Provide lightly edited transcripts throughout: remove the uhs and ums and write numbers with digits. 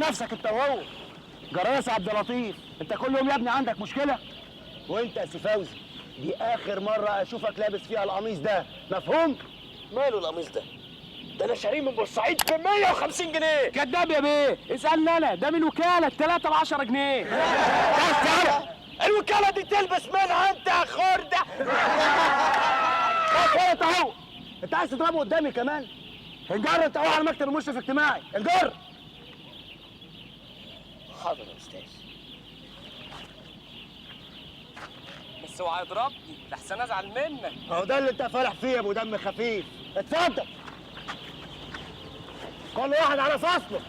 نفسك انت وهو. جراس عبد اللطيف، انت كل يوم يا ابني عندك مشكله. وانت يا سي فوزي، دي اخر مره اشوفك لابس فيها القميص ده، مفهوم؟ ماله القميص ده؟ ده انا شاريه من بورسعيد ب 150 جنيه. كداب يا بيه، اسالني انا، ده من وكاله 3 ب 10 جنيه. الوكاله دي تلبس منها انت يا خرده. انت اهو، انت عايز تضربه قدامي كمان؟ انجر انت اهو على مكتب المشرف الاجتماعي، انجر. حاضر يا استاذ. بس هو هيضربني لحسن ازعل منك. اهو ده اللي انت فالح فيه يا ابو دم خفيف. اتفضل، كل واحد على فصله.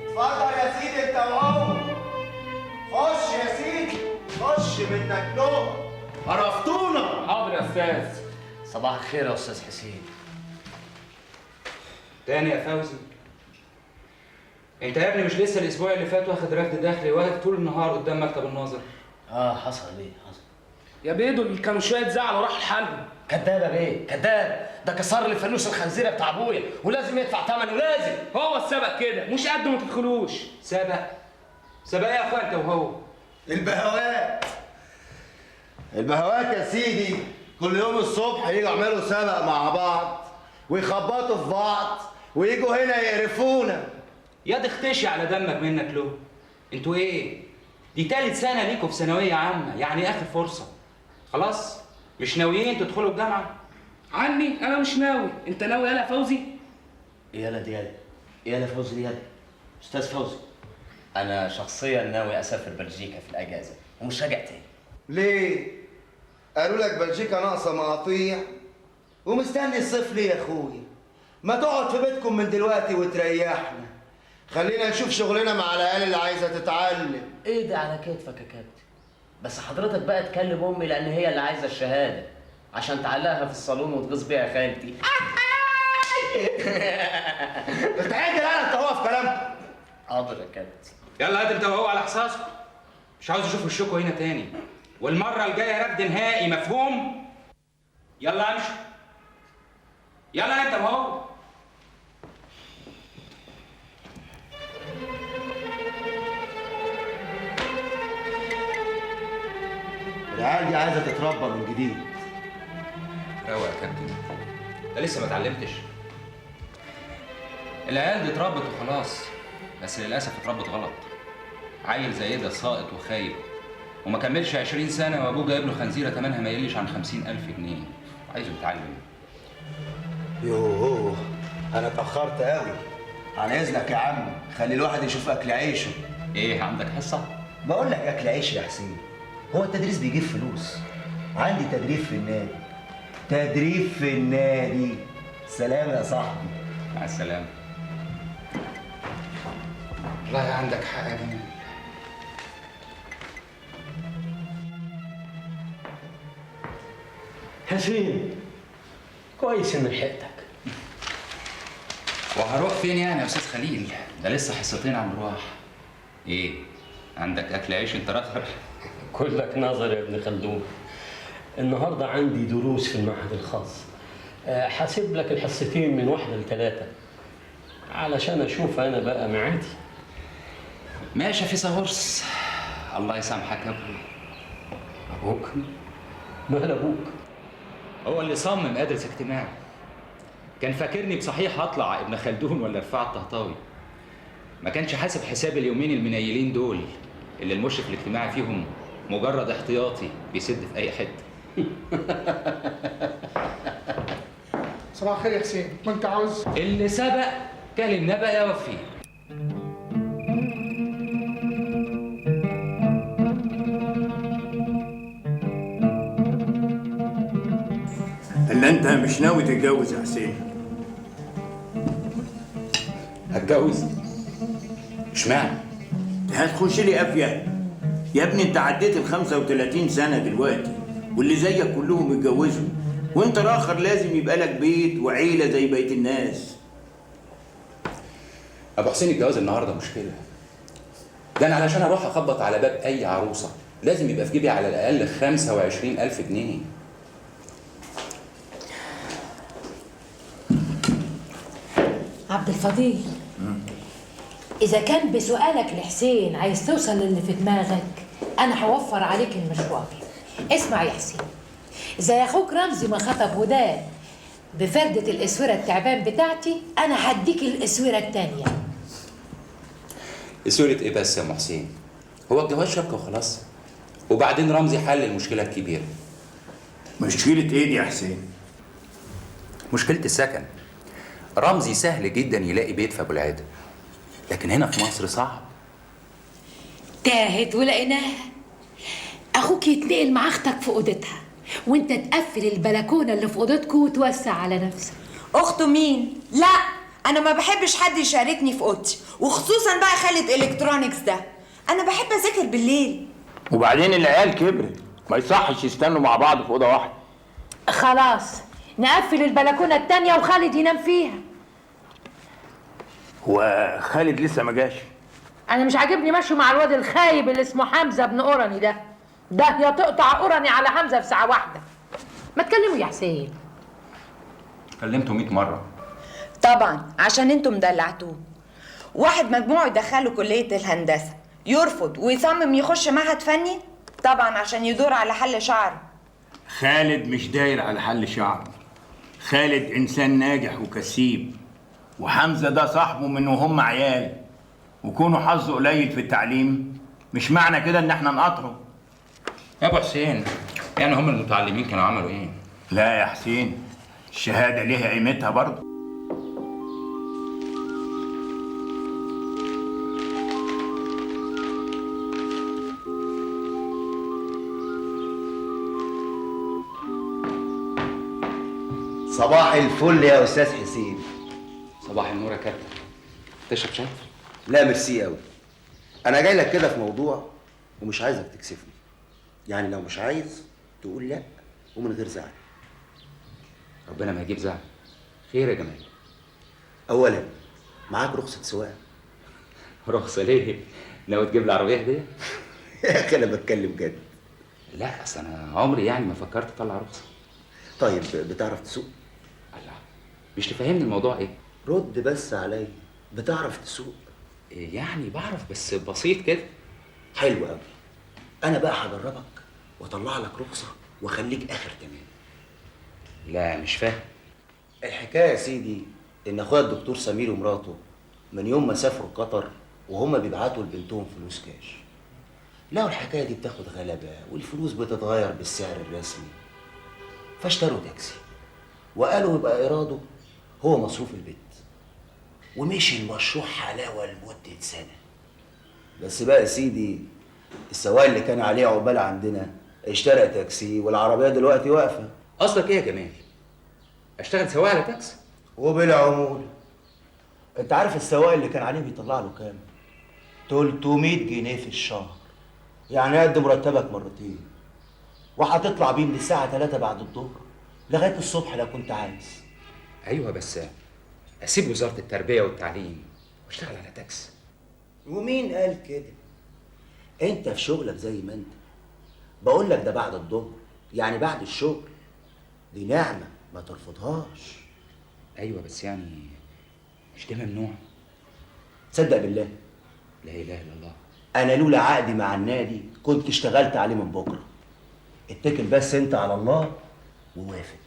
اتفضل يا سيدي انت وهو. خش يا سيدي، خش منك نوم. عرفتونا. حاضر يا استاذ. صباح الخير يا استاذ حسين. تاني يا فوزي؟ انت يا ابني مش لسه الاسبوع اللي فات واخد رفد داخلي واقف طول النهار قدام مكتب الناظر؟ حصل ايه؟ حصل. يا بيه دول كانوا شويه زعل وراحوا لحالهم. كداب يا بيه، كداب. ده كسر لي فانوس الخنزيره بتاع ابويا ولازم يدفع ثمنه، لازم. هو السبق كده، مش قد ما تدخلوش. سبق؟ سبق ايه يا اخويا انت وهو؟ البهوات. البهوات يا سيدي كل يوم الصبح يجوا يعملوا سبق مع بعض ويخبطوا في بعض ويجوا هنا يقرفونا. يا اختشي على دمك منك له. انتوا ايه؟ دي تالت سنه ليكوا في ثانويه عامه، يعني اخر فرصه. خلاص؟ مش ناويين تدخلوا الجامعه؟ عني انا مش ناوي. انت ناوي يالا فوزي؟ يالا دي يالا، يالا فوزي دي يالا. استاذ فوزي، انا شخصيا ناوي اسافر بلجيكا في الاجازه ومش راجع تاني. ليه؟ قالوا لك بلجيكا ناقصه مقاطيع ومستني الصيف ليه يا اخويا؟ ما تقعد في بيتكم من دلوقتي وتريحنا. خلينا نشوف شغلنا مع العيال اللي عايزه تتعلم. ايه ده على كتفك يا كابتن؟ بس حضرتك بقى تكلم امي لان هي اللي عايزه الشهاده عشان تعلقها في الصالون وتغيظ بيها يا خالتي. بتعدل انا انت هو في كلامكم. حاضر يا كابتن. يلا هات انت وهو على حساسكم. مش عاوز اشوف وشكوا هنا تاني. والمره الجايه رفد نهائي، مفهوم؟ يلا امشي. يلا انت وهو. العيال دي عايزه تتربى من جديد. روق يا كابتن، انت لسه ما اتعلمتش. العيال دي اتربت وخلاص، بس للاسف اتربت غلط. عيل زي ده ساقط وخايب وما كملش 20 سنه وابوه جايب له خنزيره ثمنها ما يقلش عن 50,000 جنيه، عايزه يتعلم. يوه انا اتاخرت قوي. عن اذنك يا عم، خلي الواحد يشوف اكل عيشه. ايه عندك حصه؟ بقول لك اكل عيش يا حسين. هو التدريس بيجيب فلوس؟ عندي تدريب في النادي. تدريب في النادي. سلام يا صاحبي. مع السلامه. والله عندك حق يا جميل. حسين، كويس اني لحقتك. وهروح فين يعني يا استاذ خليل؟ ده لسه حصتين عم نروح. ايه؟ عندك اكل عيش انت رخر؟ كلك نظر يا ابن خلدون. النهارده عندي دروس في المعهد الخاص. حاسب لك الحصتين من 1 ل3 علشان اشوف انا بقى معادي. ماشي يا فيصا هرس. الله يسامحك يا ابني. ابوك؟ مال ابوك؟ هو اللي صمم ادرس اجتماعي. كان فاكرني بصحيح هطلع ابن خلدون ولا رفاعة الطهطاوي. ما كانش حاسب حساب اليومين المنيلين دول اللي المشرف الاجتماعي فيهم مجرد احتياطي بيسد في اي حته. صباح الخير يا حسين، كنت عاوز اللي سبق كان النبأ يا وفي. الا انت مش ناوي تتجوز يا حسين؟ هتجوز؟ اشمعنى؟ هتخش لي قافيه يا ابني. انت عديت ال 35 سنه دلوقتي واللي زيك كلهم اتجوزوا، وانت الاخر لازم يبقى لك بيت وعيله زي بقيه الناس. ابو حسين الجواز النهارده مشكله. ده انا علشان اروح اخبط على باب اي عروسه لازم يبقى في جيبي على الاقل 25,000 جنيه. عبد الفضيل، إذا كان بسؤالك لحسين عايز توصل للي في دماغك أنا هوفر عليك المشوار. اسمع يا حسين، زي أخوك رمزي ما خطب وداد بفردة الأسورة التعبان بتاعتي، أنا هديك الأسورة التانية. اسورة ايه بس يا ام حسين؟ هو الجواز شبكه وخلاص. وبعدين رمزي حل المشكله الكبيره. مشكلة ايه دي يا حسين؟ مشكله السكن. رمزي سهل جدا يلاقي بيت في ابو العيده، لكن هنا في مصر صعب. تاهت ولقيناها. أخوك يتنقل مع أختك في أوضتها، وأنت تقفل البلكونة اللي في أوضتكوا وتوسع على نفسك. أخته مين؟ لا، أنا ما بحبش حد يشاركني في أوضتي، وخصوصا بقى خالة إلكترونيكس ده. أنا بحب أذاكر بالليل. وبعدين العيال كبرت، ما يصحش يستنوا مع بعض في أوضة واحدة. خلاص نقفل البلكونة التانية وخالد ينام فيها. هو خالد لسه ما جاش؟ أنا مش عاجبني ماشي مع الواد الخايب اللي اسمه حمزة بن أورني ده يا تقطع أورني على حمزة في ساعة واحدة. ما تكلموا يا حسين. كلمته 100 مرة. طبعا عشان انتم مدلعتوه. واحد مجموعه يدخله كلية الهندسة يرفض ويصمم يخش معهد فني، طبعا عشان يدور على حل شعره. خالد مش داير على حل شعره، خالد إنسان ناجح وكسيب، وحمزة ده صاحبه من وهم عيال، وكونه حظه قليل في التعليم مش معنى كده إن احنا نقطعه. يا ابو حسين، يعني هم المتعلمين كانوا عملوا ايه؟ لا يا حسين، الشهادة ليها قيمتها برضه. صباح الفل يا استاذ حسين. صباح النور يا كابتن. تشرب شاي؟ لا ميرسي قوي. انا جاي لك كده في موضوع ومش عايزك تكسفني. يعني لو مش عايز تقول لا ومن غير زعل. ربنا ما يجيب زعل. خير يا جمال. اولا معاك رخصه سواقه؟ رخصه ليه؟ ناوي تجيب لي عربيه هديه؟ يا اخي انا بتكلم جد. لا اصل انا عمري يعني ما فكرت اطلع رخصه. طيب بتعرف تسوق؟ الله، مش تفهمني الموضوع ايه؟ رد بس عليا. بتعرف تسوق؟ يعني بعرف بس بسيط كده. حلو قوي. انا بقى هجربك واطلع لك رخصه واخليك اخر تمام. لا مش فاهم. الحكايه يا سيدي ان اخويا الدكتور سمير ومراته من يوم ما سافروا قطر وهم بيبعتوا لبنتهم فلوس كاش، لقوا الحكايه دي بتاخد غلبه والفلوس بتتغير بالسعر الرسمي، فاشتروا تاكسي وقالوا يبقى ايراده هو مصروف البيت، ومشي المشروع حلاوه لمده سنه. بس بقى يا سيدي السواق اللي كان عليه عقبال عندنا اشترى تاكسي والعربيه دلوقتي واقفه. قصدك ايه يا جمال؟ اشتغل سواق على تاكسي؟ وبالعموله. انت عارف السواق اللي كان عليه بيطلع له كام؟ 300 جنيه في الشهر، يعني قد مرتبك مرتين، وهتطلع بيه من الساعه 3 بعد الظهر لغايه الصبح لو كنت عايز. ايوه بس اسيب وزاره التربيه والتعليم واشتغل على تاكسي. ومين قال كده؟ انت في شغلك زي ما انت. بقول لك ده بعد الظهر، يعني بعد الشغل. دي نعمه ما ترفضهاش. ايوه بس يعني مش ده ممنوع؟ تصدق بالله لا اله الا الله، انا لولا عقدي مع النادي كنت اشتغلت عليه من بكره. اتكل بس انت على الله ووافق.